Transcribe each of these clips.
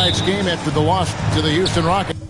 tonight's game after the loss to the Houston Rockets.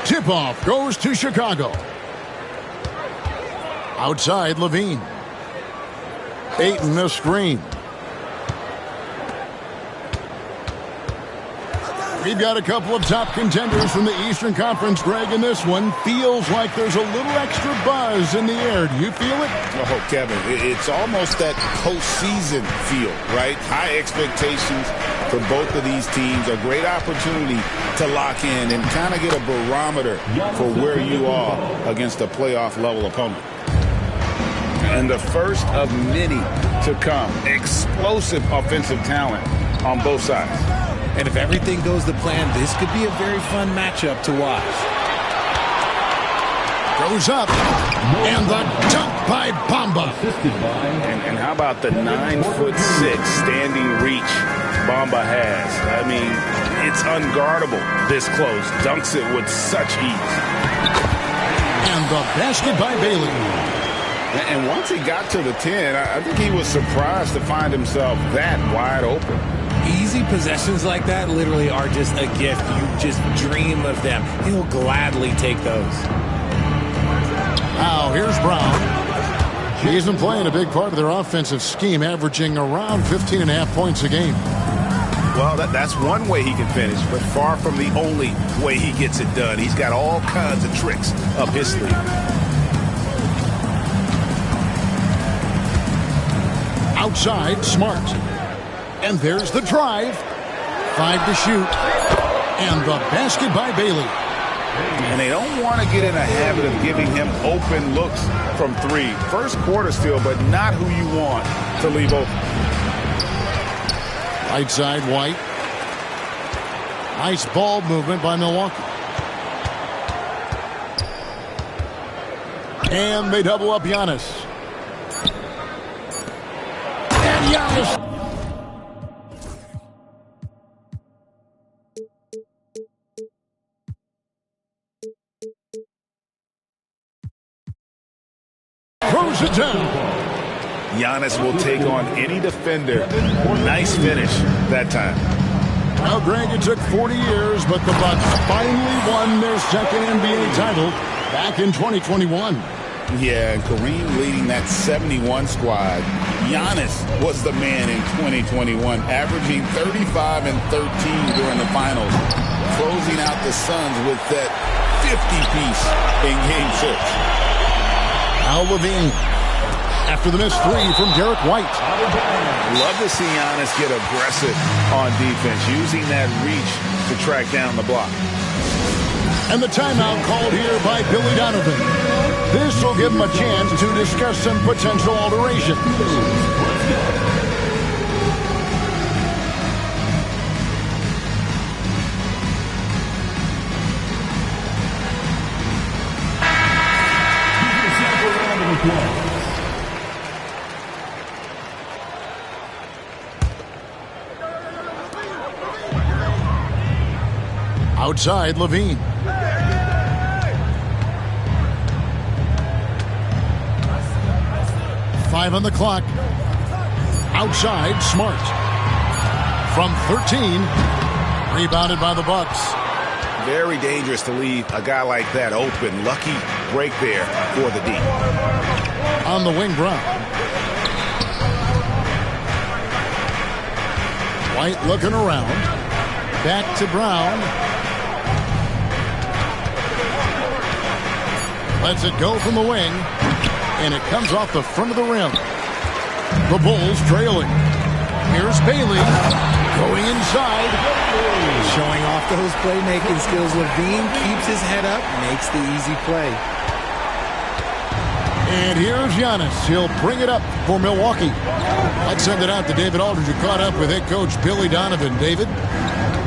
Tip-off goes to Chicago. Outside, Levine. Ayton, a screen. We've got a couple of top contenders from the Eastern Conference, Greg, and this one feels like there's a little extra buzz in the air. Do you feel it? Oh, Kevin, it's almost that postseason feel, right? High expectations for both of these teams. A great opportunity to lock in and kind of get a barometer for where you are against a playoff-level opponent. And the first of many to come. Explosive offensive talent on both sides. And if everything goes to plan, this could be a very fun matchup to watch. Goes up. And the dunk by Bamba. And how about the 9'6" standing reach Bamba has? I mean, it's unguardable this close. Dunks it with such ease. And the basket by Bailey. And once he got to the 10, I think he was surprised to find himself that wide open. Easy possessions like that literally are just a gift. You just dream of them. He'll gladly take those. Now, here's Brown. He's been playing a big part of their offensive scheme, averaging around 15.5 points a game. Well, that's one way he can finish, but far from the only way he gets it done. He's got all kinds of tricks up his sleeve. Outside, Smart. And there's the drive. 5 to shoot. And the basket by Bailey. And they don't want to get in a habit of giving him open looks from 3. First quarter still, but not who you want to leave open. Right side, White. Nice ball movement by Milwaukee. And they double up Giannis. And Giannis. Throws it down. Giannis will take on any defender. Nice finish that time. Now, Greg, it took 40 years, but the Bucks finally won their second NBA title back in 2021. Yeah, Kareem leading that 71 squad. Giannis was the man in 2021, averaging 35 and 13 during the finals, closing out the Suns with that 50-piece in Game 6. Now Levine, after the missed 3 from Derek White. Love to see Giannis get aggressive on defense, using that reach to track down the block. And the timeout called here by Billy Donovan. This will give him a chance to discuss some potential alterations. Outside, Levine. Five on the clock. Outside, Smart. From 13. Rebounded by the Bucks. Very dangerous to leave a guy like that open. Lucky break there for the D. On the wing, Brown. White looking around. Back to Brown. Lets it go from the wing. and it comes off the front of the rim. The Bulls trailing. Here's Bailey going inside. Showing off those playmaking skills. LaVine keeps his head up, makes the easy play. And here's Giannis. He'll bring it up for Milwaukee. Let's send it out to David Aldridge, who caught up with head coach Billy Donovan. David?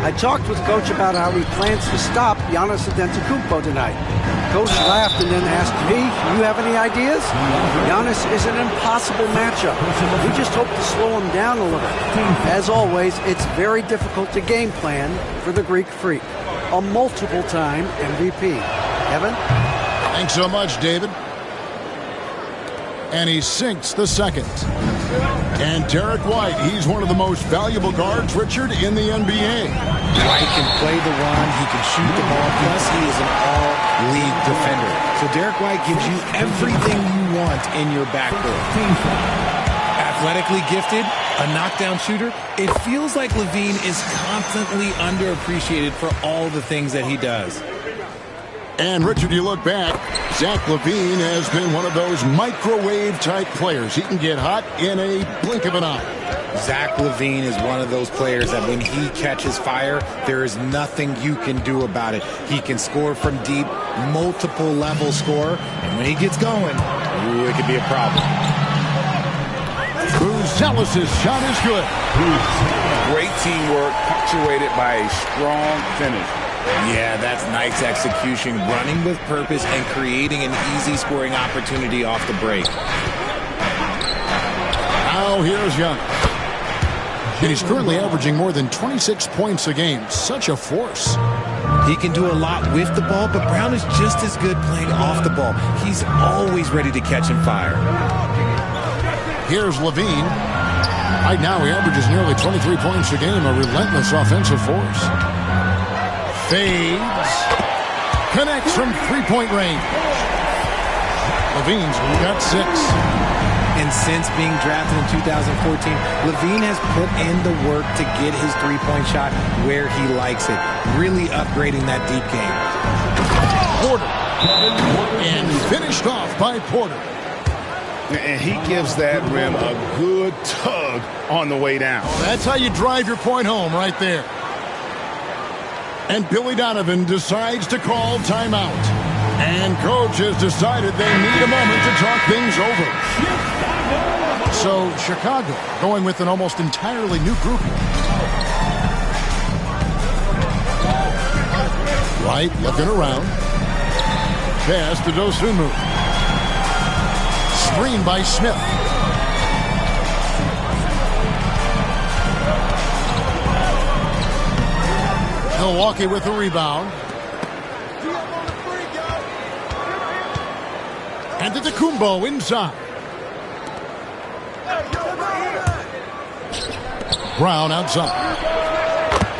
I talked with Coach about how he plans to stop Giannis Antetokounmpo tonight. Coach laughed and then asked me, "You have any ideas?" Giannis is an impossible matchup. We just hope to slow him down a little. As always, it's very difficult to game plan for the Greek Freak, a multiple-time MVP. Evan? Thanks so much, David. And he sinks the second. And Derek White, he's one of the most valuable guards, Richard, in the NBA. White can play the run, he can shoot the ball, plus he is an all-league defender. So Derek White gives you everything you want in your backcourt. Athletically gifted, a knockdown shooter, it feels like LaVine is constantly underappreciated for all the things that he does. And, Richard, you look back, Zach LaVine has been one of those microwave-type players. He can get hot in a blink of an eye. Zach LaVine is one of those players that when he catches fire, there is nothing you can do about it. He can score from deep, multiple-level score, and when he gets going, ooh, it could be a problem. Buzelis' shot is good. Great teamwork, punctuated by a strong finish. Yeah, that's nice execution, running with purpose and creating an easy scoring opportunity off the break. Now here's Young. And he's currently averaging more than 26 points a game. Such a force. He can do a lot with the ball, but Brown is just as good playing off the ball. He's always ready to catch and fire. Here's LaVine. Right now he averages nearly 23 points a game, a relentless offensive force. Fades. Connects from three-point range. LaVine's got 6. And since being drafted in 2014, LaVine has put in the work to get his three-point shot where he likes it, really upgrading that deep game. Porter. And finished off by Porter. And he gives that rim a good tug on the way down. That's how you drive your point home right there. And Billy Donovan decides to call timeout. And coach has decided they need a moment to talk things over. So Chicago going with an almost entirely new group. Right, looking around. Pass to Dosunmu. Screen by Smith. Milwaukee with the rebound. And Antetokounmpo inside. Brown outside.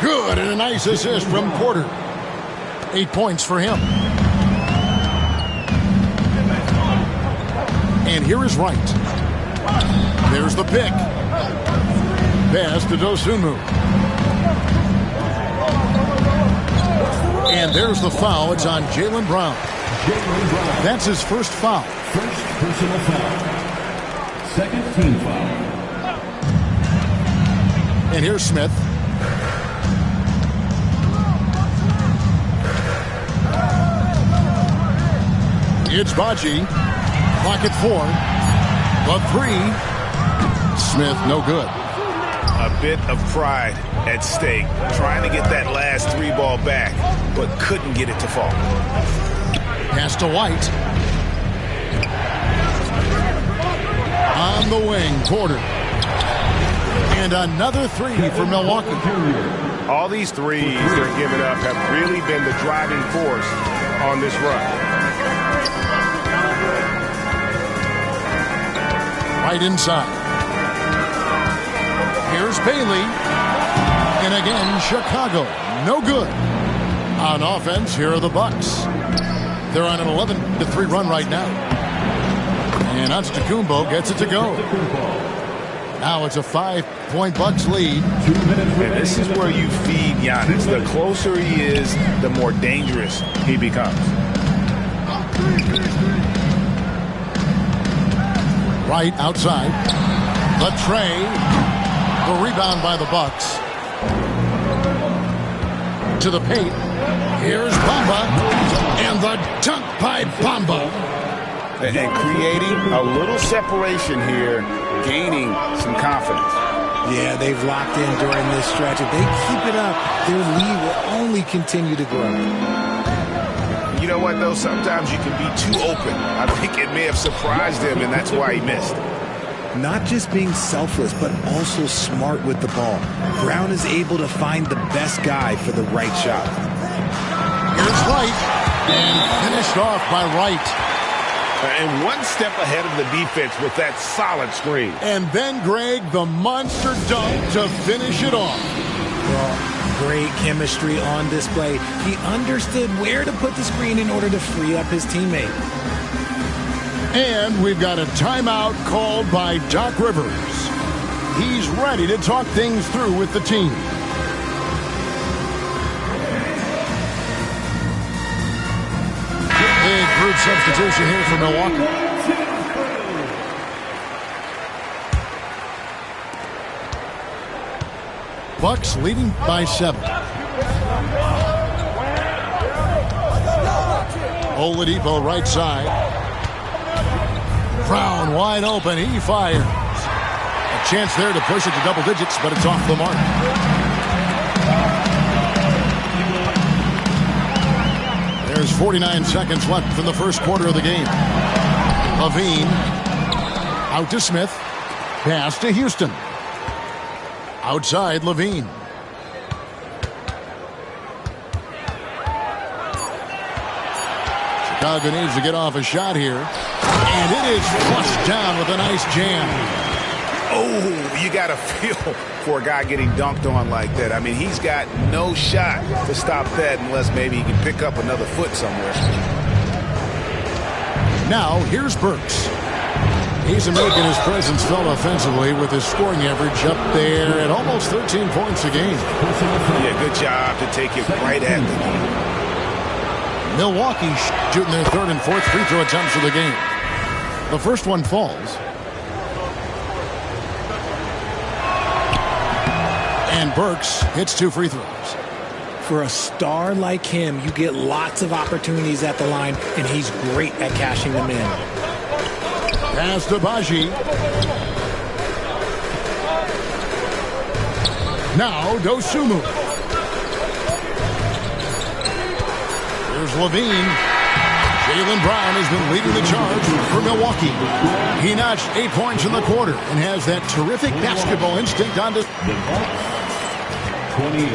Good, and a nice assist from Porter. 8 points for him. And here is Wright. There's the pick. Pass to Dosunmu. And there's the foul. It's on Jaylen Brown. That's his first foul. First personal foul. Second team foul. And here's Smith. It's Baji. Clock at 4. The 3. Smith, no good. A bit of pride at stake, trying to get that last 3 ball back, but couldn't get it to fall. Pass to White. On the wing, Porter. And another 3 for Milwaukee. All these threes they're giving up have really been the driving force on this run. Right inside. Here's Bailey. And again, Chicago. No good. On offense, here are the Bucks. They're on an 11-3 run right now. And Antetokounmpo gets it to go. Now it's a 5-point Bucks lead. And this is where you feed Giannis. The closer he is, the more dangerous he becomes. Right outside. The tray. The rebound by the Bucks. To the paint. Here's Bamba. And the dunk by Bamba. And creating a little separation here, gaining some confidence. Yeah, they've locked in during this stretch. If they keep it up, their lead will only continue to grow. You know what, though? Sometimes you can be too open. I think it may have surprised him, and that's why he missed. Not just being selfless, but also smart with the ball. Brown is able to find the best guy for the right shot. Here's Wright. And finished off by Wright. And one step ahead of the defense with that solid screen. And then, Greg, the monster dunk to finish it off. Well, great chemistry on display. He understood where to put the screen in order to free up his teammate. And we've got a timeout called by Doc Rivers. He's ready to talk things through with the team. Big group substitution here for Milwaukee. Bucks leading by 7. Oladipo right side. Brown wide open. He fires. A chance there to push it to double digits, but it's off the mark. There's 49 seconds left in the first quarter of the game. Levine out to Smith. Pass to Houston. Outside Levine. Chicago needs to get off a shot here. And it is flushed down with a nice jam. Oh, you got to feel for a guy getting dunked on like that. I mean, he's got no shot to stop that unless maybe he can pick up another foot somewhere. Now, here's Burks. He's making his presence felt offensively with his scoring average up there at almost 13 points a game. Yeah, good job to take it right at the game. Milwaukee shooting their third and fourth free throw attempts of the game. The first one falls. And Burks hits 2 free throws. For a star like him, you get lots of opportunities at the line, and he's great at cashing them in. Pass to Baji. Now Dosunmu. Here's Levine. Jaylen Brown has been leading the charge for Milwaukee. He notched 8 points in the quarter and has that terrific basketball instinct on display. 28.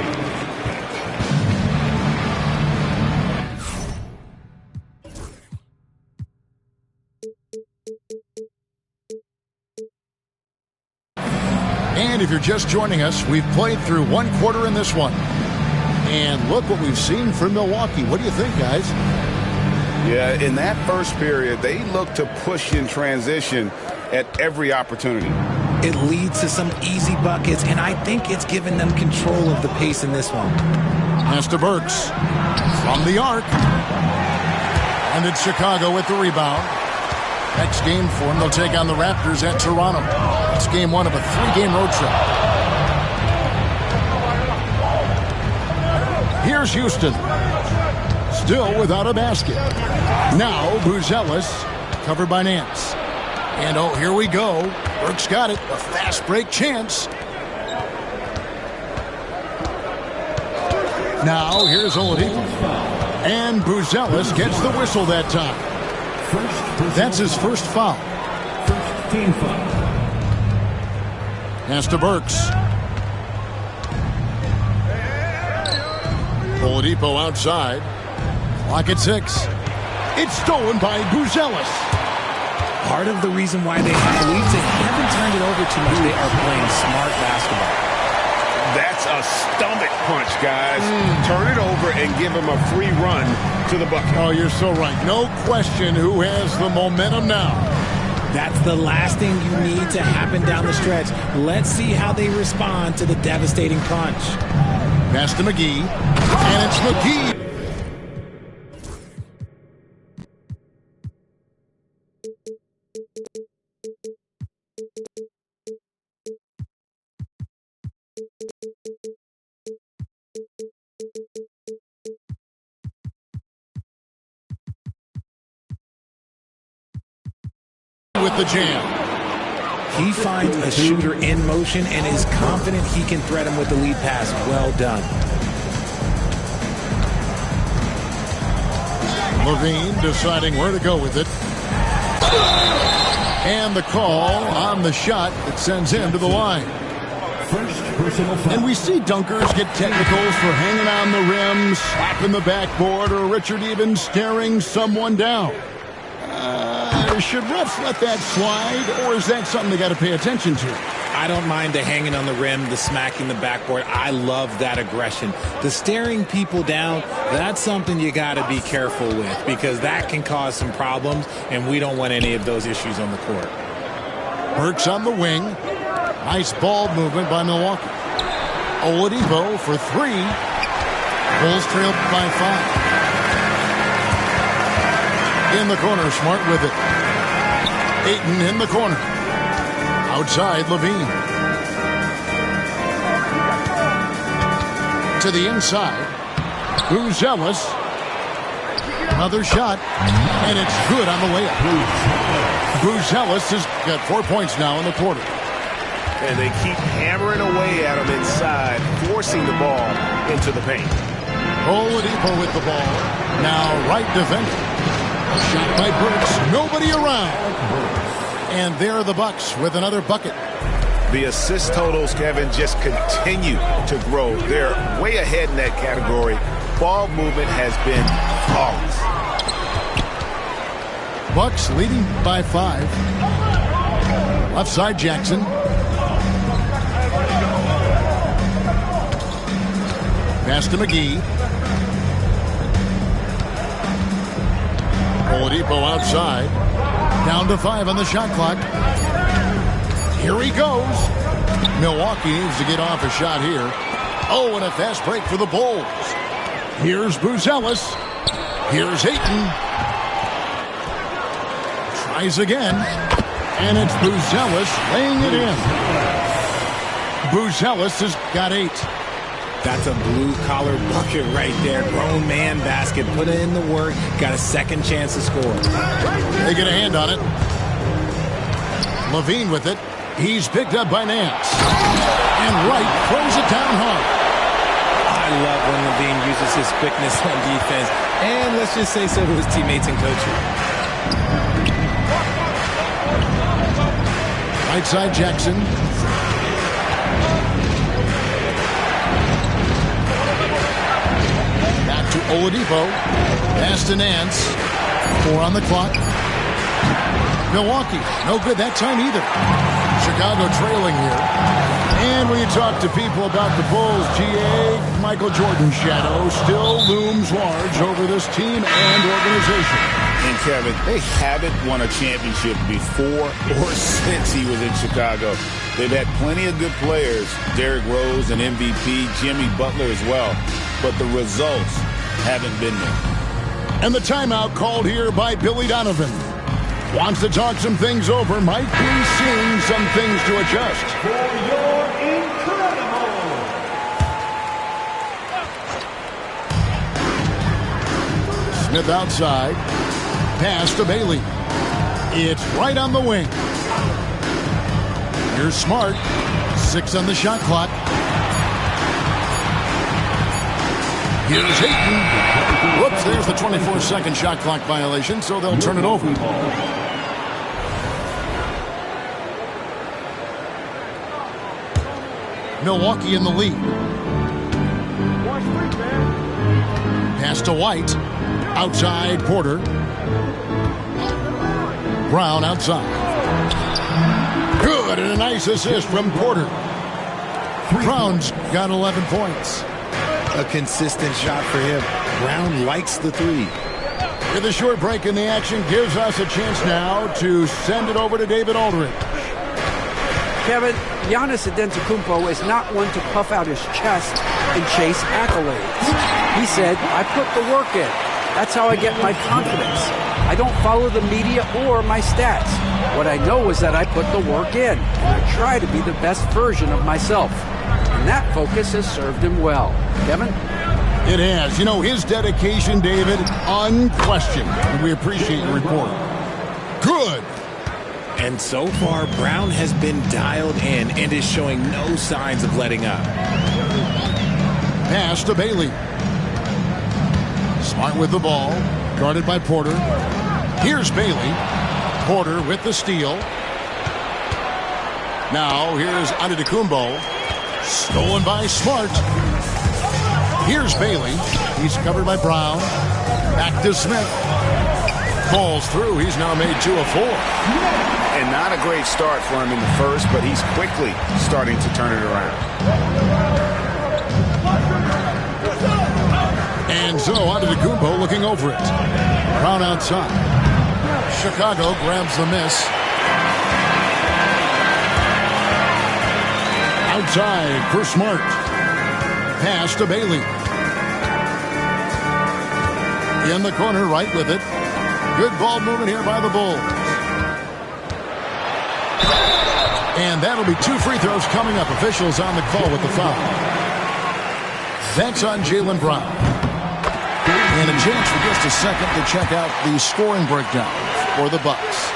And if you're just joining us, we've played through one quarter in this one. And look what we've seen from Milwaukee. What do you think, guys? Yeah, in that first period, they looked to push in transition at every opportunity. It leads to some easy buckets, and I think it's given them control of the pace in this one. Pass to Burks from the arc. And it's Chicago with the rebound. Next game for them, they'll take on the Raptors at Toronto. It's game 1 of a 3-game road trip. Here's Houston. Still without a basket. Now Buzelis, covered by Nance. And oh, here we go. Burks got it. A fast break chance. Now here's Oladipo. And Buzelis gets the whistle that time. That's his first foul. First team foul. Pass to Burks. Oladipo outside. Clock at 6. It's stolen by Buzelis. Part of the reason why they have leads, they haven't turned it over too much. They are playing smart basketball. That's a stomach punch, guys. Turn it over and give him a free run to the bucket. Oh, you're so right. No question who has the momentum now. That's the last thing you need to happen down the stretch. Let's see how they respond to the devastating punch. Pass to McGee. And it's McGee. with the jam. He finds a shooter in motion and is confident he can thread him with the lead pass. Well done. Levine deciding where to go with it. And the call on the shot that sends him to the line. First personal foul. And we see dunkers get technicals for hanging on the rim, slapping the backboard, or Richard even staring someone down. Should refs let that slide, or is that something they got to pay attention to? I don't mind the hanging on the rim, the smacking the backboard. I love that aggression. The staring people down, that's something you got to be careful with because that can cause some problems, and we don't want any of those issues on the court. Burks on the wing. Nice ball movement by Milwaukee. Oladipo for three. Bulls trailed by 5. In the corner, Smart with it. Ayton in the corner. Outside, Levine. To the inside. Buzelis. Another shot. And it's good on the layup. Buzelis has got 4 points now in the quarter. And they keep hammering away at him inside, forcing the ball into the paint. Oladipo with the ball. Now right defender. Shot by Burks. Nobody around. And there are the Bucks with another bucket. The assist totals, Kevin, just continue to grow. They're way ahead in that category. Ball movement has been flawless. Bucks leading by 5. Left side, Jackson. Pass to McGee. Oladipo outside. Down to 5 on the shot clock. Here he goes. Milwaukee needs to get off a shot here. Oh, and a fast break for the Bulls. Here's Buzelis. Here's Ayton. Tries again. And it's Buzelis laying it in. Buzelis has got 8. That's a blue-collar bucket right there. Grown man basket. Put in the work. Got a second chance to score. They get a hand on it. Levine with it. He's picked up by Nance. And Wright throws it down hard. I love when Levine uses his quickness on defense. And let's just say so to his teammates and coaching. Right side, Jackson. To Oladipo. Pass to Nance. 4 on the clock. Milwaukee, no good that time either. Chicago trailing here. And when you talk to people about the Bulls, GA, Michael Jordan's shadow still looms large over this team and organization. And Kevin, they haven't won a championship before or since he was in Chicago. They've had plenty of good players, Derrick Rose and MVP, Jimmy Butler as well. But the results haven't been there. And the timeout called here by Billy Donovan. Wants to talk some things over. Might be seeing some things to adjust. For your incredible. Smith outside. Pass to Bailey. It's right on the wing. Here's Smart. 6 on the shot clock. Here's Ayton. Whoops, there's the 24-second shot clock violation, so they'll turn it over. Milwaukee in the lead. Pass to White. Outside, Porter. Brown outside. Good, and a nice assist from Porter. Brown's got 11 points. A consistent shot for him. Brown likes the 3. With a short break in the action, gives us a chance now to send it over to David Aldridge. Kevin, Giannis Antetokounmpo is not one to puff out his chest and chase accolades. He said, I put the work in. That's how I get my confidence. I don't follow the media or my stats. What I know is that I put the work in, and I try to be the best version of myself. And that focus has served him well. Kevin? It has. You know, his dedication, David, unquestioned. And we appreciate your report. Good. And so far, Brown has been dialed in and is showing no signs of letting up. Pass to Bailey. Smart with the ball. Guarded by Porter. Here's Bailey. Porter with the steal. Now here's Antetokounmpo. Stolen by Smart. Here's Bailey. He's covered by Brown. Back to Smith. Falls through. He's now made 2 of 4. And not a great start for him in the first, but he's quickly starting to turn it around. And so Antetokounmpo looking over it. Brown outside. Chicago grabs the miss. Outside for Smart. Pass to Bailey. In the corner, right with it. Good ball movement here by the Bulls. And that'll be 2 free throws coming up. Officials on the call with the foul. That's on Jaylen Brown. And a chance for just a second to check out the scoring breakdown for the Bucks.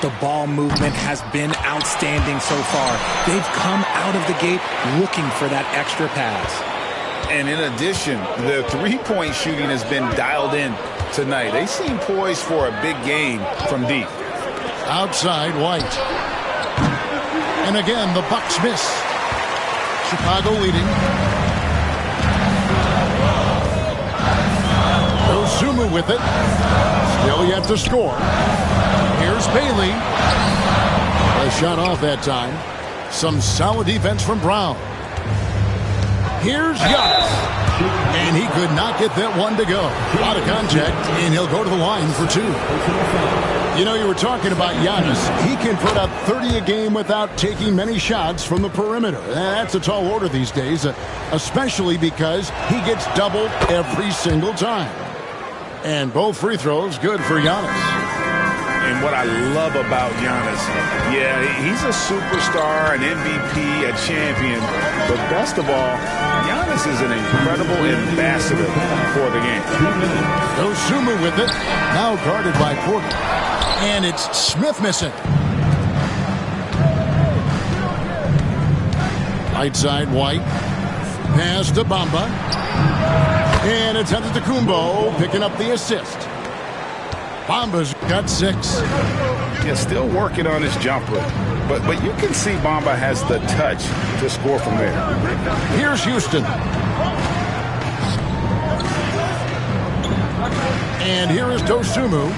The ball movement has been outstanding so far. They've come out of the gate looking for that extra pass. And in addition, the three-point shooting has been dialed in tonight. They seem poised for a big game from deep. Outside White. And again, the Bucks miss. Chicago leading. Dosunmu with it. Still yet to score. Here's Bailey. A shot off that time. Some solid defense from Brown. Here's Giannis. And he could not get that one to go. Out of contact, and he'll go to the line for 2. You know, you were talking about Giannis. He can put up 30 a game without taking many shots from the perimeter. That's a tall order these days, especially because he gets doubled every single time. And both free throws good for Giannis. And what I love about Giannis, yeah, he's a superstar, an MVP, a champion. But best of all, Giannis is an incredible ambassador for the game. Dosunmu with it. Now guarded by Porter. And it's Smith missing. Right side, White. Pass to Bamba. And it's Antetokounmpo picking up the assist. Bamba's got 6. Yeah, still working on his jumper. But you can see Bamba has the touch to score from there. Here's Houston. And here is Dosunmu.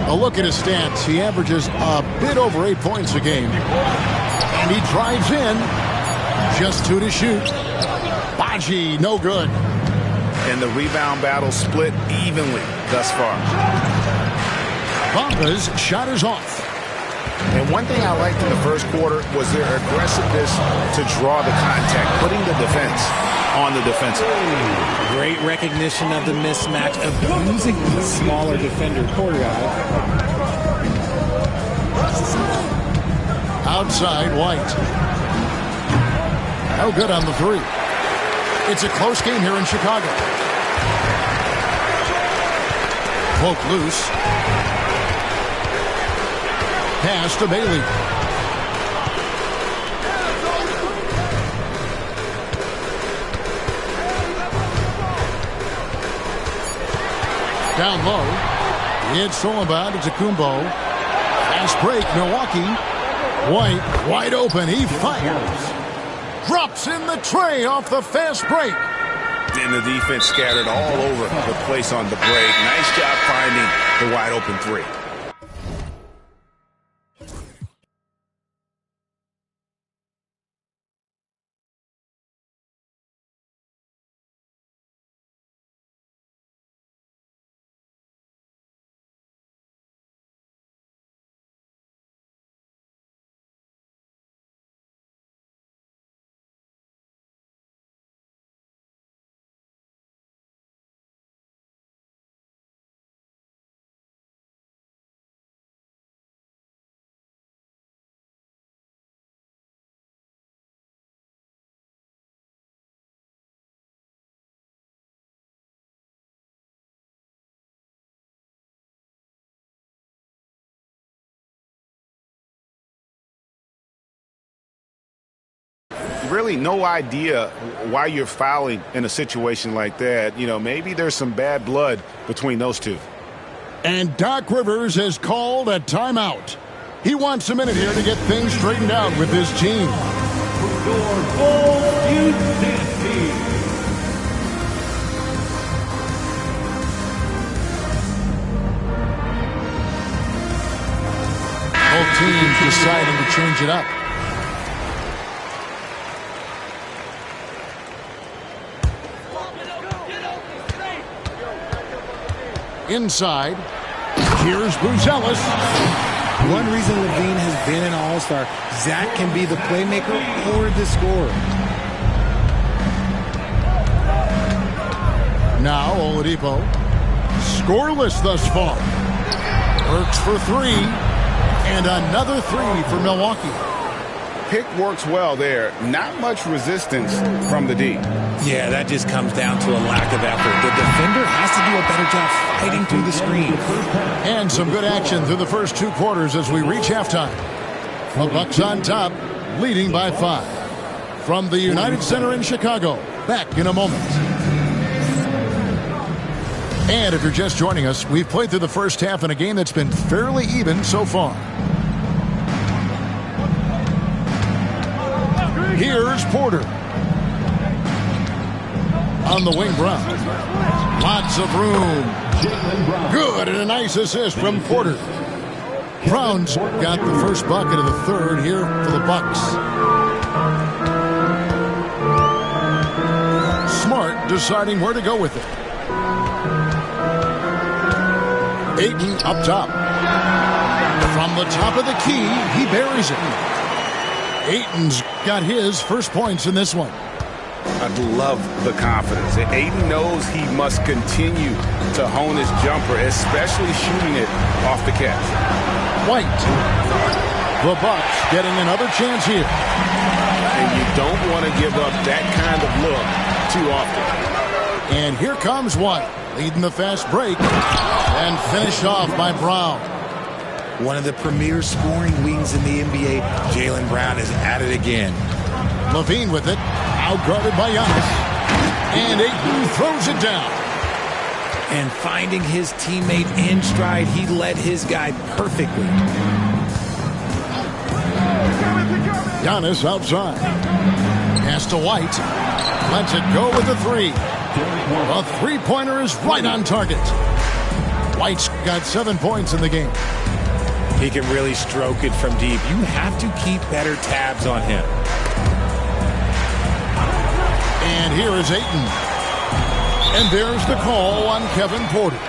A look at his stats. He averages a bit over 8 points a game. And he drives in. Just 2 to shoot. Baji, no good. And the rebound battle split evenly thus far. Bamba's shot is off. And one thing I liked in the first quarter was their aggressiveness to draw the contact, putting the defense on the defensive. Great recognition of the mismatch, abusing the smaller defender, Porter. Outside, White. No good on the 3. It's a close game here in Chicago. Poke loose. Pass to Bailey. Down low. It's stolen by Antetokounmpo. Fast break, Milwaukee. White, wide open. He fires. Drops in the tray off the fast break. And the defense scattered all over the place on the break. Nice job finding the wide open 3. really no idea why you're fouling in a situation like that. You know, maybe there's some bad blood between those two. And Doc Rivers has called a timeout. He wants a minute here to get things straightened out with his team. Both teams deciding to change it up. Inside, here's Buzelis. One reason Levine has been an all-star, Zach can be the playmaker or the scorer. Now Oladipo, scoreless thus far. Works for three, and another three for Milwaukee. Pick works well there. Not much resistance from the D. Yeah, that just comes down to a lack of effort. The defender has to do a better job fighting through the screen. And some good action through the first 2 quarters as we reach halftime. The Bucks on top, leading by 5. From the United Center in Chicago, back in a moment. And if you're just joining us, we've played through the first half in a game that's been fairly even so far. Here's Porter. On the wing, Brown. Lots of room. Good, and a nice assist from Porter. Brown's got the first bucket of the third here for the Bucks. Smart deciding where to go with it. Ayton up top. From the top of the key, he buries it. Ayton's got his first points in this one. I love the confidence. Ayton knows he must continue to hone his jumper, especially shooting it off the catch. White. The Bucks getting another chance here. And you don't want to give up that kind of look too often. And here comes White, leading the fast break, and finished off by Brown. One of the premier scoring wings in the NBA, Jaylen Brown is at it again. Levine with it, outguarded by Giannis. And Ayton throws it down. And finding his teammate in stride, he led his guy perfectly. Giannis outside. Pass to White. Lets it go with the three. A three-pointer is right on target. White's got 7 points in the game. He can really stroke it from deep. You have to keep better tabs on him. And here is Ayton. And there's the call on Kevin Porter.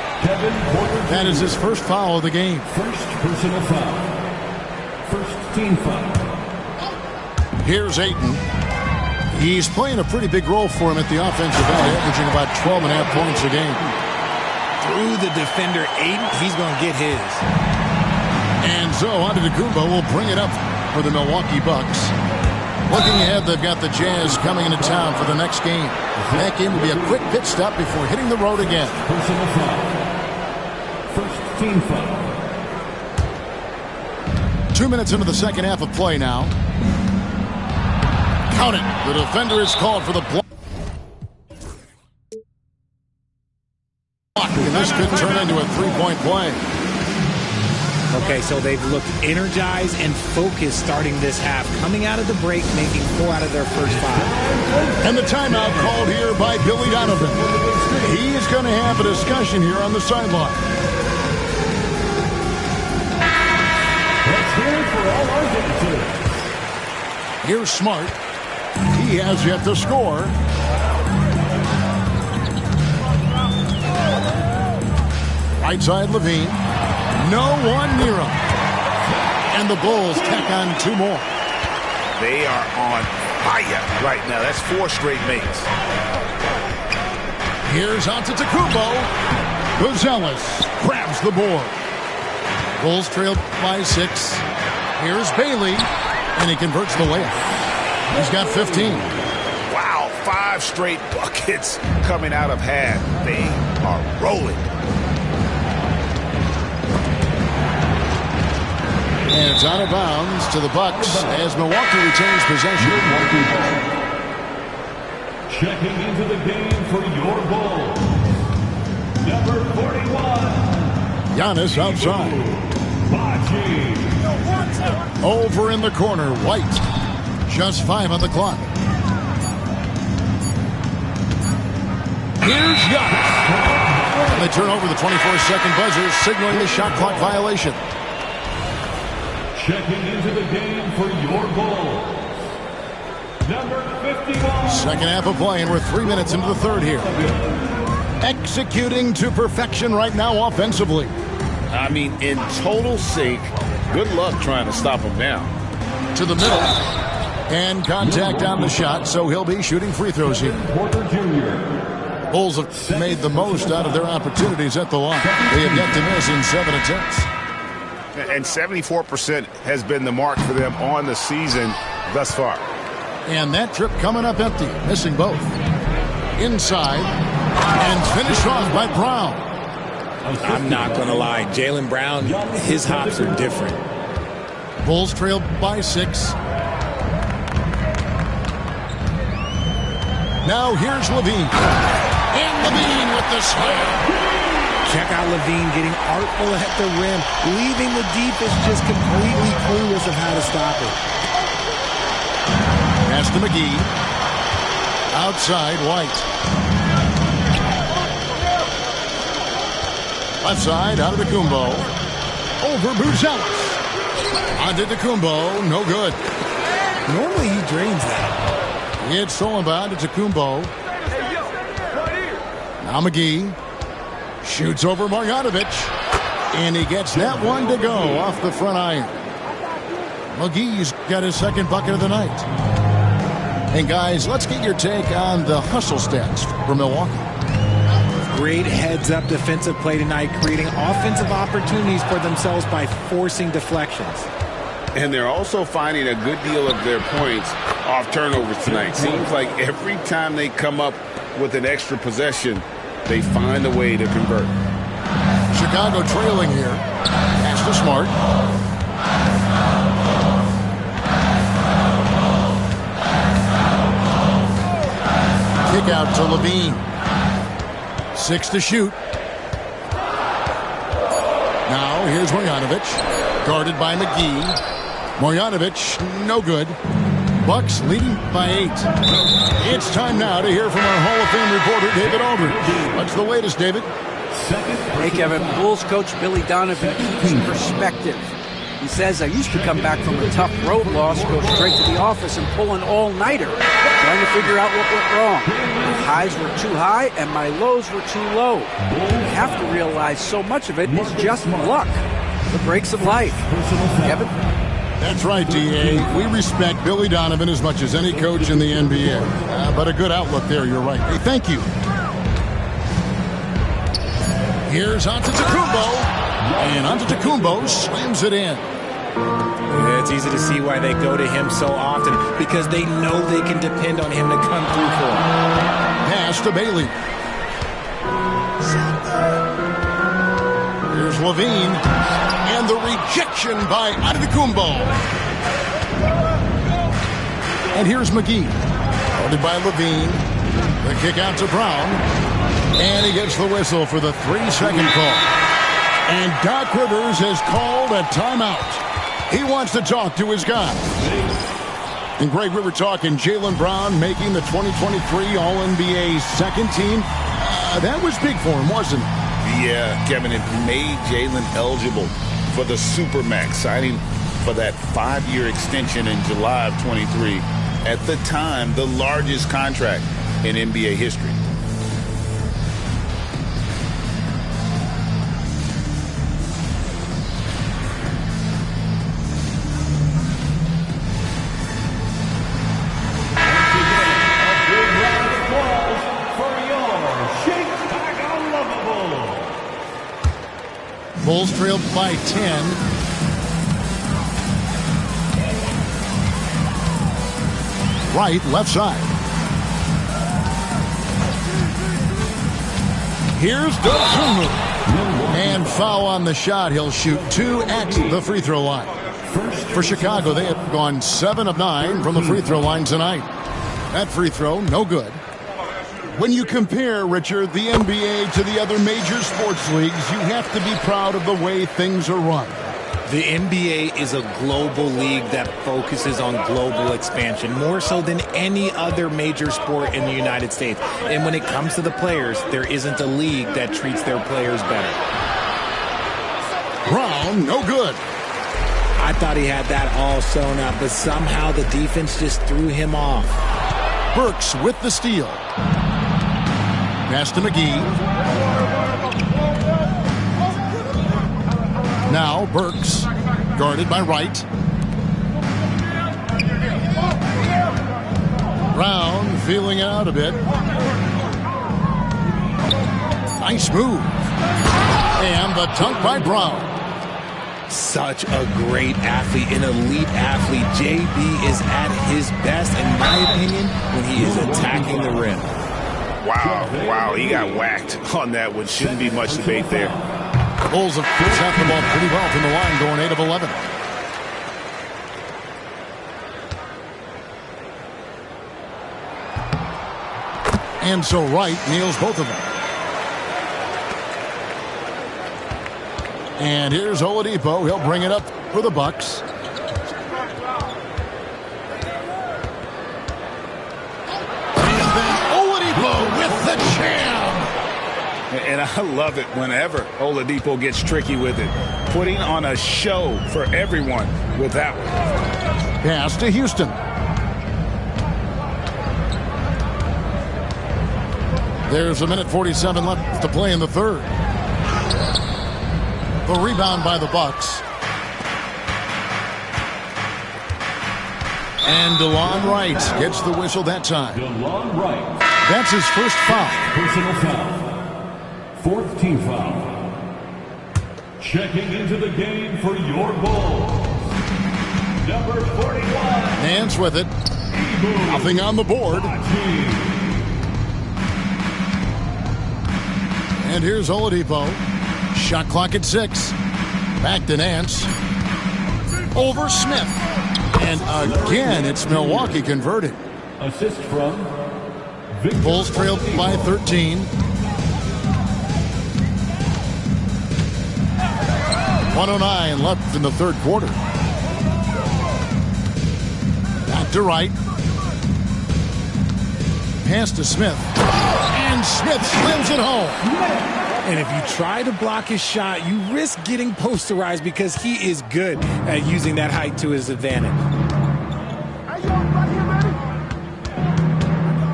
That is his first foul of the game. First personal foul. First team foul. Here's Ayton. He's playing a pretty big role for him at the offensive end, averaging about 12.5 points a game. Through the defender, Ayton, he's going to get his. And so Antetokounmpo will bring it up for the Milwaukee Bucks. Looking ahead, they've got the Jazz coming into town for the next game. That game will be a quick pit stop before hitting the road again. Personal foul. First team foul. 2 minutes into the second half of play now. Count it. The defender is called for the block. And this could turn into a three-point play. Okay, so they've looked energized and focused starting this half, coming out of the break, making 4 out of their first 5. And the timeout called here by Billy Donovan. He's going to have a discussion here on the sideline. Let's hear it for all our visitors. Here's Smart. He has yet to score. Right side Levine. No one near him. And the Bulls tack on 2 more. They are on fire right now. That's 4 straight makes. Here's Antetokounmpo. Buzelis grabs the board. Bulls trail by 6. Here's Bailey. And he converts the layup. He's got 15. Wow, 5 straight buckets coming out of half. They are rolling. And it's out of bounds to the Bucks as Milwaukee retains possession. Checking into the game for your goal, number 41. Giannis outside. Over in the corner, White. Just 5 on the clock. Here's Giannis. And they turn over the 24-second buzzer, signaling the shot clock violation. Checking into the game for your goal, number 51. Second half of play, and we're 3 minutes into the third here. Executing to perfection right now offensively. I mean, in total sync. Good luck trying to stop him now. To the middle. And contact on the shot, so he'll be shooting free throws here. Porter Jr. Bulls have made the most out of their opportunities at the line. They have yet to miss in 7 attempts. And 74% has been the mark for them on the season thus far. And that trip coming up empty, missing both. Inside, and finished off by Brown. I'm not going to lie. Jaylen Brown, his hops are different. Bulls trail by 6. Now here's Levine. And Levine with the slam. Check out Levine getting artful at the rim, leaving the defense just completely clueless of how to stop it. Pass to McGee. Outside, White. Left side, out of the Kumbo. Over Buzelis. Onto Tecumbo, no good. Normally he drains that. It's stolen by to Tecumbo. Now McGee. Shoots over Marjanovic. And he gets that one to go off the front iron. McGee's got his second bucket of the night. And guys, let's get your take on the hustle stats for Milwaukee. Great heads-up defensive play tonight, creating offensive opportunities for themselves by forcing deflections. And they're also finding a good deal of their points off turnovers tonight. Seems like every time they come up with an extra possession, they find a way to convert. Chicago trailing here. Pass to Smart. Kick out to Levine. 6 to shoot. Now here's Marjanovic. Guarded by McGee. Marjanovic, no good. Bucks leading by 8. It's time now to hear from our Hall of Fame reporter, David Aldridge. What's the latest, David? Hey, Kevin. Bulls coach Billy Donovan keeps perspective. He says, I used to come back from a tough road loss, go straight to the office and pull an all-nighter, trying to figure out what went wrong. My highs were too high and my lows were too low. You have to realize so much of it is just luck. The breaks of life. Kevin? That's right, D.A. We respect Billy Donovan as much as any coach in the NBA. But a good outlook there, you're right. Hey, thank you. Here's Antetokounmpo. And Antetokounmpo slams it in. It's easy to see why they go to him so often, because they know they can depend on him to come through for them. Pass to Bailey. Here's Levine. And the rejection by Antetokounmpo. And here's McGee. Guarded by Levine. The kick out to Brown. And he gets the whistle for the 3-second call. And Doc Rivers has called a timeout. He wants to talk to his guys. And Greg, we were talking Jaylen Brown making the 2023 All-NBA second team. That was big for him, wasn't it? Yeah, Kevin, it made Jaylen eligible for the Supermax, signing for that 5-year extension in July of 23. At the time, the largest contract in NBA history. Bulls trailed by 10. Right, left side. Here's Dosunmu. And foul on the shot. He'll shoot 2 at the free throw line. For Chicago, they have gone 7 of 9 from the free throw line tonight. That free throw, no good. When you compare, Richard, the NBA to the other major sports leagues, you have to be proud of the way things are run. The NBA is a global league that focuses on global expansion, more so than any other major sport in the United States. And when it comes to the players, there isn't a league that treats their players better. Brown, no good. I thought he had that all sewn up, but somehow the defense just threw him off. Burks with the steal. Pass to McGee. Now Burks, guarded by Wright. Brown feeling it out a bit. Nice move. And the dunk by Brown. Such a great athlete, an elite athlete. JB is at his best, in my opinion, when he is attacking the rim. Wow, he got whacked on that one. Shouldn't be much debate there. Bulls of course have the ball pretty well from the line, going 8 of 11. And so Wright nails both of them. And here's Oladipo. He'll bring it up for the Bucks. And then Oladipo with the jam. And I love it whenever Oladipo gets tricky with it. Putting on a show for everyone with that one. Pass to Houston. There's 1:47 left to play in the third. The rebound by the Bucks. And DeLon Wright gets the whistle that time. DeLon Wright. That's his first foul. Personal foul. Fourth team foul. Checking into the game for your Bulls. Number 41. Nance with it. Nothing on the board. And here's Oladipo. Shot clock at 6. Back to Nance. Over Smith. And again, it's Milwaukee converted. Assist from Victor. Bulls trail by 13. 1:09 left in the third quarter. Back to Wright. Pass to Smith. And Smith slams it home. And if you try to block his shot, you risk getting posterized because he is good at using that height to his advantage.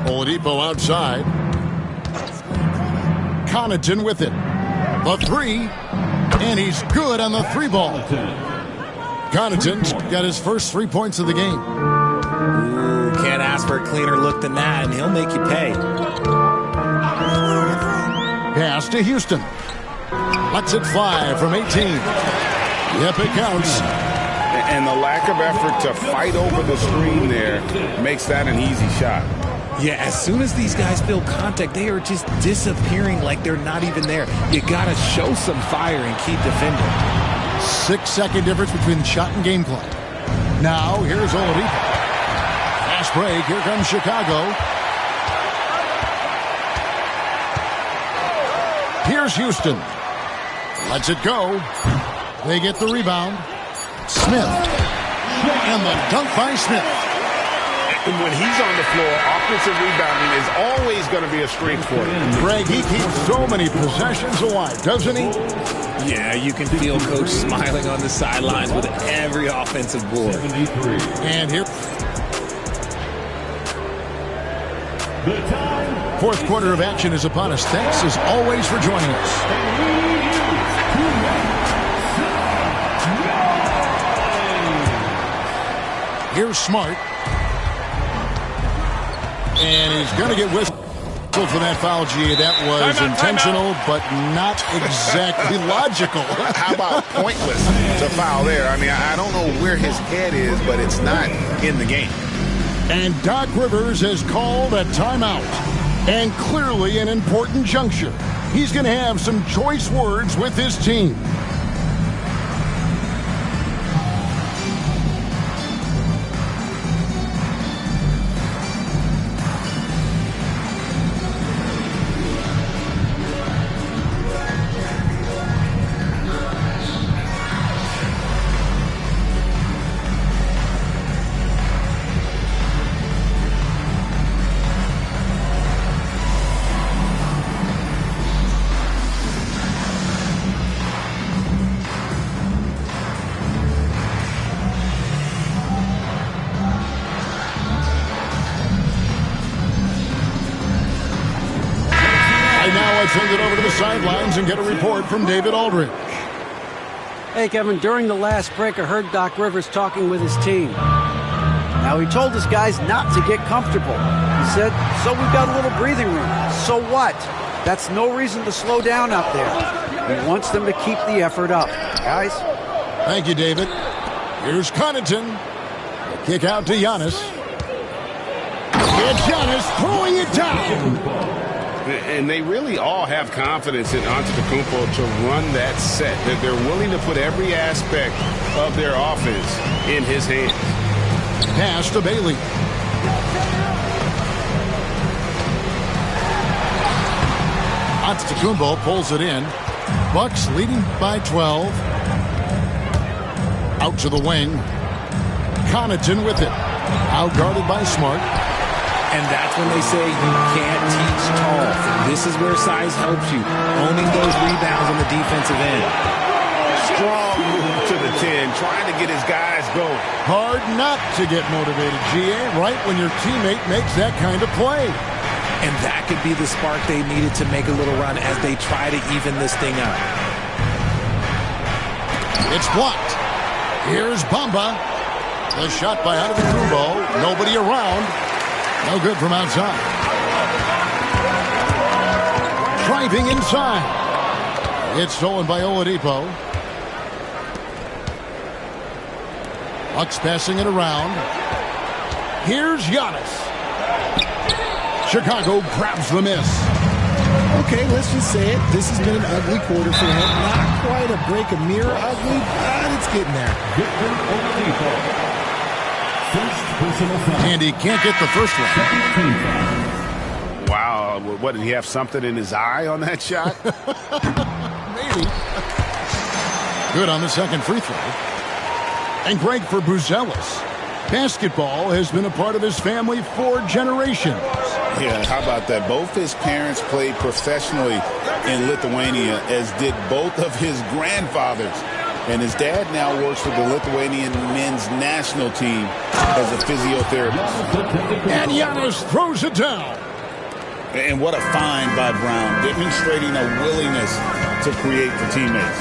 Oladipo outside. Connaughton with it. The three. And he's good on the three ball. Connaughton's got his first 3 points of the game. Ooh, can't ask for a cleaner look than that, and he'll make you pay. Pass to Houston. Lets it fly from 18. Yep, it counts. And the lack of effort to fight over the screen there makes that an easy shot. Yeah, as soon as these guys feel contact, they are just disappearing like they're not even there. You got to show some fire and keep defending. 6-second difference between shot and game clock. Now, here's Oladipo. Fast break. Here comes Chicago. Here's Houston. Lets it go. They get the rebound. Smith. And the dunk by Smith. And when he's on the floor, offensive rebounding is always going to be a strength for him. Greg, he keeps so many possessions alive, doesn't he? Yeah, you can feel Coach smiling on the sidelines with every offensive board. 73. And here, The time. fourth quarter of action is upon us. Thanks as always for joining us. Here's Smart. And he's going to get whistled for that foul, G. That was intentional, but not exactly logical. How about pointless to foul there? I mean, I don't know where his head is, but it's not in the game. And Doc Rivers has called a timeout. And clearly an important juncture. He's going to have some choice words with his team. Let's send it over to the sidelines and get a report from David Aldridge. Hey, Kevin, during the last break, I heard Doc Rivers talking with his team. Now, he told his guys not to get comfortable. He said, so we've got a little breathing room. So what? That's no reason to slow down out there. He wants them to keep the effort up. Guys? Thank you, David. Here's Connaughton. Kick out to Giannis. It's Giannis throwing it down. And they really all have confidence in Antetokounmpo to run that set. That they're willing to put every aspect of their offense in his hands. Pass to Bailey. Antetokounmpo pulls it in. Bucks leading by 12. Out to the wing. Connaughton with it. Out guarded by Smart. And that's when they say you can't teach tall. This is where size helps you. Owning those rebounds on the defensive end. Strong move to the 10, trying to get his guys going. Hard not to get motivated, GA, right when your teammate makes that kind of play. And that could be the spark they needed to make a little run as they try to even this thing out. It's blocked. Here's Bamba. The shot by Antetokounmpo. Nobody around. No good from outside. Driving inside. It's stolen by Oladipo. Bucks passing it around. Here's Giannis. Chicago grabs the miss. Okay, let's just say it. This has been an ugly quarter for him. Not quite a break a mirror ugly, but it's getting there. And he can't get the first one. Wow, what, did he have something in his eye on that shot? Maybe. Good on the second free throw. And great for Buzelis. Basketball has been a part of his family for generations. Yeah, how about that? Both his parents played professionally in Lithuania, as did both of his grandfathers. And his dad now works with the Lithuanian men's national team as a physiotherapist. And Giannis throws it down. And what a find by Brown, demonstrating a willingness to create for teammates.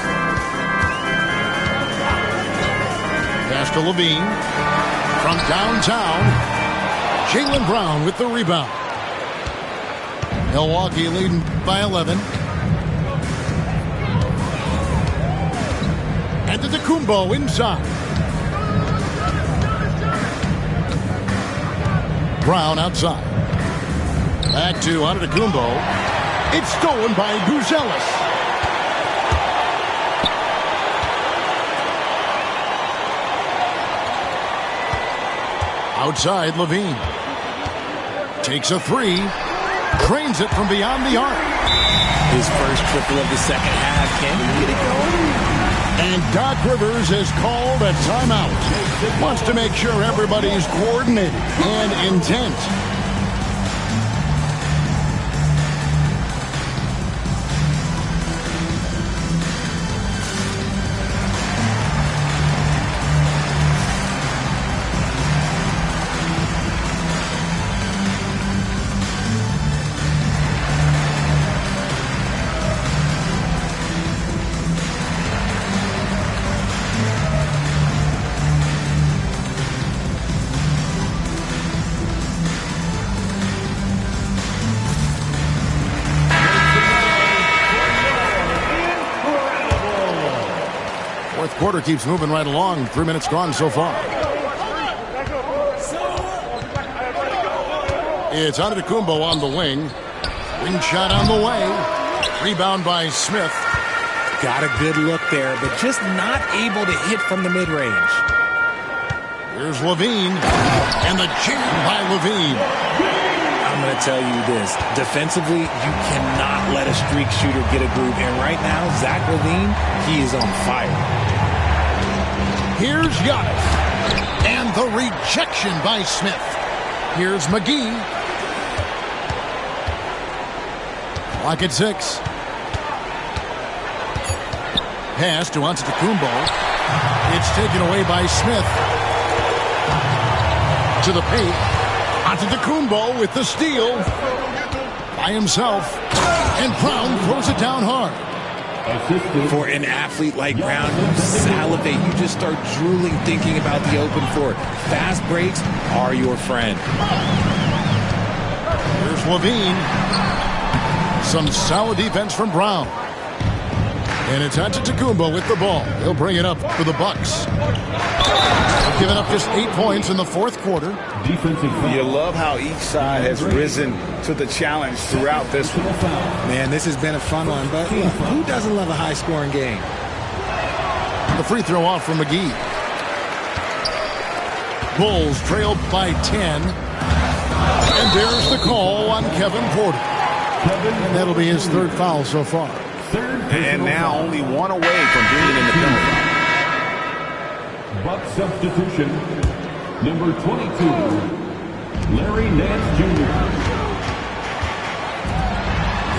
Pass to Levine. From downtown, Jaylen Brown with the rebound. Milwaukee leading by 11. Antetokounmpo inside. Brown outside. Back to Antetokounmpo. It's stolen by Buzelis. Outside, Levine. Takes a three. Drains it from beyond the arc. His first triple of the second half. Can he get it going? And Doc Rivers has called a timeout. Wants to make sure everybody's coordinated and intent. Quarter keeps moving right along. 3 minutes gone so far. It's Antetokounmpo on the wing. Wing shot on the way. Rebound by Smith. Got a good look there, but just not able to hit from the mid-range. Here's Levine. And the jam by Levine. I'm going to tell you this. Defensively, you cannot let a streak shooter get a groove. And right now, Zach Levine, he is on fire. Here's Giannis. And the rejection by Smith. Here's McGee. Clock at 6. Pass to Antetokounmpo. It's taken away by Smith. To the paint. Antetokounmpo with the steal. by himself. And Brown throws it down hard. For an athlete like Brown, you salivate. You just start drooling thinking about the open floor. Fast breaks are your friend. Here's Levine. Some solid defense from Brown. And it's Antetokounmpo with the ball. He'll bring it up for the Bucks. They've given up just 8 points in the fourth quarter. You love how each side has risen to the challenge throughout this one. Man, this has been a fun one, but look, who doesn't love a high-scoring game? The free throw off from McGee. Bulls trailed by 10. And there's the call on Kevin Porter. And that'll be his third foul so far. And now only one away from being in the penalty. Buck substitution, number 22, Larry Nance Jr.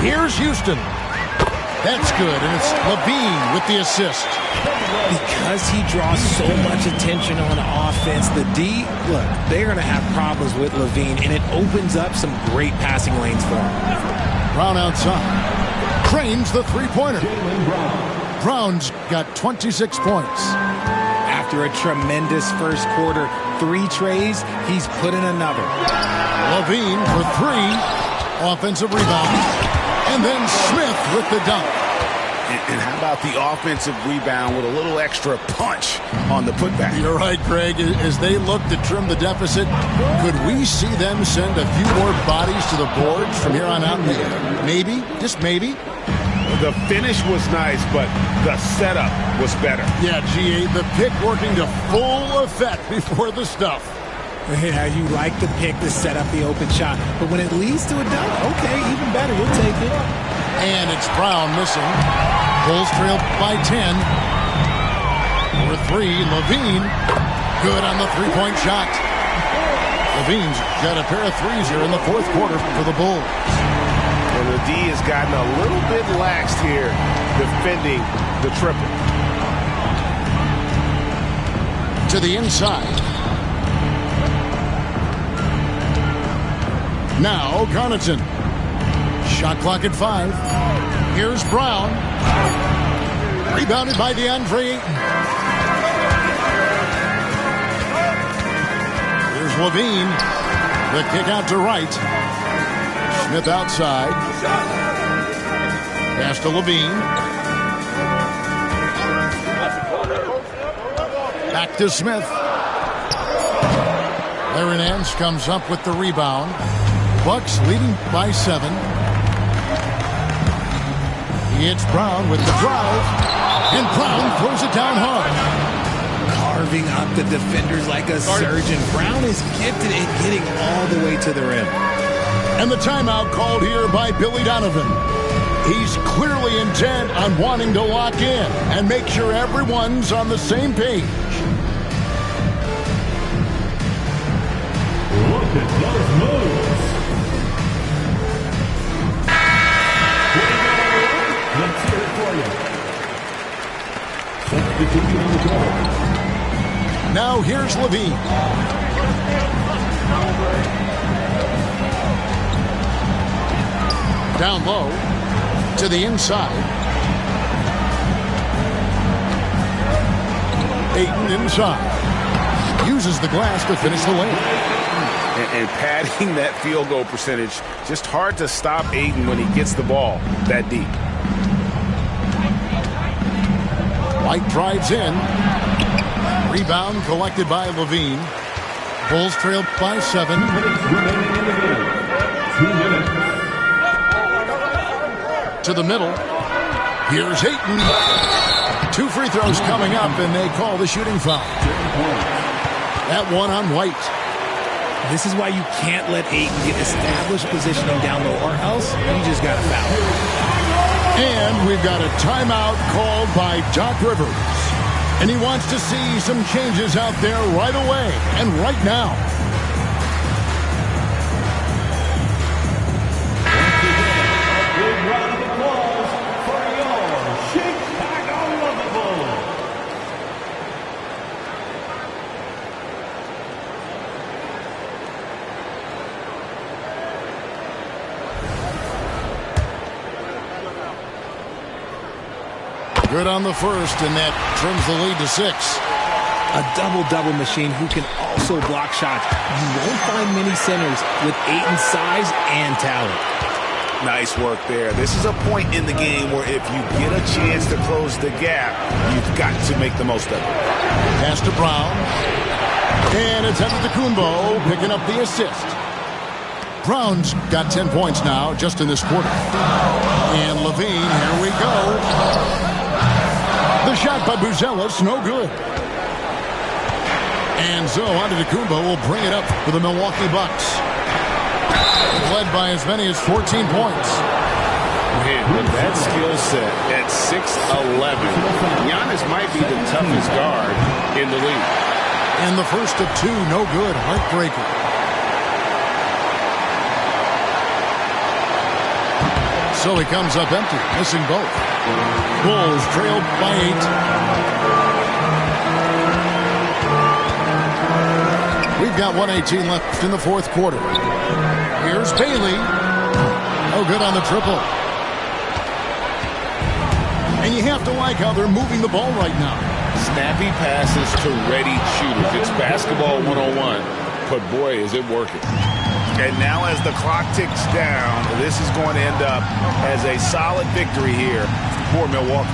Here's Houston. That's good, and it's Levine with the assist. Because he draws so much attention on offense, the D, look, they're going to have problems with Levine, and it opens up some great passing lanes for him. Brown outside. Cranes the three-pointer. Brown's got 26 points. After a tremendous first quarter, 3 trays, he's put in another. Levine for 3. Offensive rebound. And then Smith with the dunk. And how about the offensive rebound with a little extra punch on the putback? You're right, Greg. As they look to trim the deficit, could we see them send a few more bodies to the boards from here on out? Maybe, just maybe. The finish was nice, but the setup was better. Yeah, GA, the pick working to full effect before the stuff. Yeah, you like the pick to set up the open shot, but when it leads to a dunk, okay, even better, you'll take it. And it's Brown missing. Bulls trail by 10. Over 3, Levine. Good on the three-point shot. Levine's got a pair of threes here in the fourth quarter for the Bulls. Well, the D has gotten a little bit laxed here defending the triple. To the inside. Now, Garnison. Shot clock at 5. Here's Brown. Rebounded by DeAndre Ayton. Here's Levine. The kick out to right. Smith outside. Pass to Levine. Back to Smith. Larry Nance comes up with the rebound. Bucks leading by 7. It's Brown with the drive. And Brown throws it down hard. Carving up the defenders like a surgeon. Brown is gifted at getting all the way to the rim. And the timeout called here by Billy Donovan. He's clearly intent on wanting to lock in and make sure everyone's on the same page. Look at those moves. Let's hear it for you. Substitution on the court. Now here's Levine. Down low to the inside. Ayton inside. Uses the glass to finish the lane. And padding that field goal percentage, just hard to stop Ayton when he gets the ball that deep. White drives in. Rebound collected by Levine. Bulls trail by 7. 2 minutes remaining in the game. 2 minutes. To the middle. Here's Ayton. 2 free throws coming up, and they call the shooting foul. That one on White. This is why you can't let Ayton get established positioning down low, or else you just got to foul. And we've got a timeout called by Doc Rivers. And he wants to see some changes out there right away and right now. Once again, a big round of applause for your Chicago Bulls. Good on the first, and that trims the lead to 6. A double-double machine who can also block shots. You won't find many centers with Ayton's size and talent. Nice work there. This is a point in the game where if you get a chance to close the gap, you've got to make the most of it. Pass to Brown. And it's Antetokounmpo picking up the assist. Brown's got 10 points now just in this quarter. And Levine, here we go. The shot by Buzelis, no good. And so Antetokounmpo will bring it up for the Milwaukee Bucks. Led by as many as 14 points. Man, with that skill set at 6'11", Giannis might be the toughest guard in the league. And the first of 2, no good. Heartbreaker. So he comes up empty, missing both. Bulls trailed by 8. We've got 1:18 left in the fourth quarter. Here's Bailey. No good on the triple. And you have to like how they're moving the ball right now. Snappy passes to ready shooters. It's basketball 101, but boy, is it working. And now as the clock ticks down, this is going to end up as a solid victory here for Milwaukee.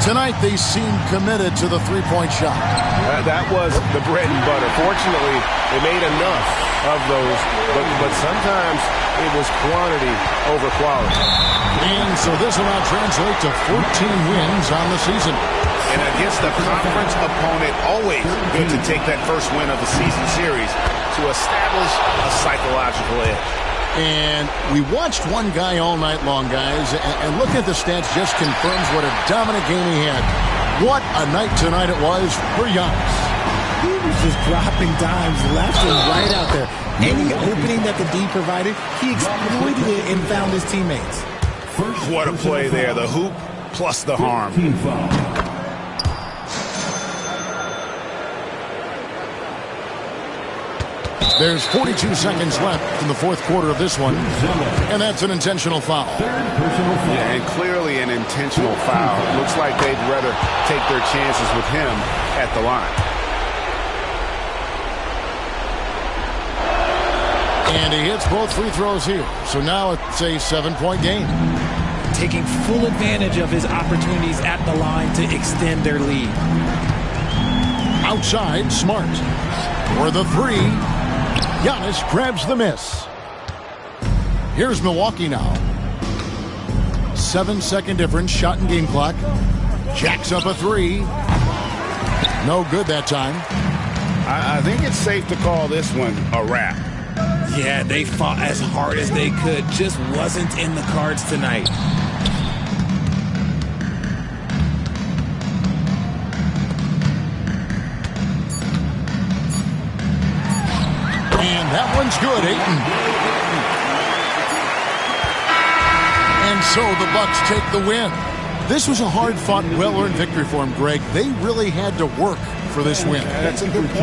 Tonight they seem committed to the three-point shot. That was the bread and butter. Fortunately, they made enough of those, but sometimes it was quantity over quality. And so this will now translate to 14 wins on the season. And against a conference opponent, always good to take that first win of the season series to establish a psychological edge. And we watched one guy all night long, guys, and looking at the stats just confirms what a dominant game he had. What a night tonight it was for Giannis. He was just dropping dimes left and right out there. Any opening that the D provided, he exploited it and found his teammates. What a play there. The hoop plus the harm. There's 42 seconds left in the fourth quarter of this one, and that's an intentional foul. Yeah, and clearly an intentional foul. Looks like they'd rather take their chances with him at the line. And he hits both free throws here. So now it's a 7-point game. Taking full advantage of his opportunities at the line to extend their lead. Outside, Smart. For the three. Giannis grabs the miss. Here's Milwaukee now. 7-second difference, shot and game clock. Jacks up a three. No good that time. I think it's safe to call this one a wrap. Yeah, they fought as hard as they could. Just wasn't in the cards tonight. And that one's good, Ayton. And so the Bucks take the win. This was a hard-fought, well-earned victory for them, Greg. They really had to work for this win. That's a good point.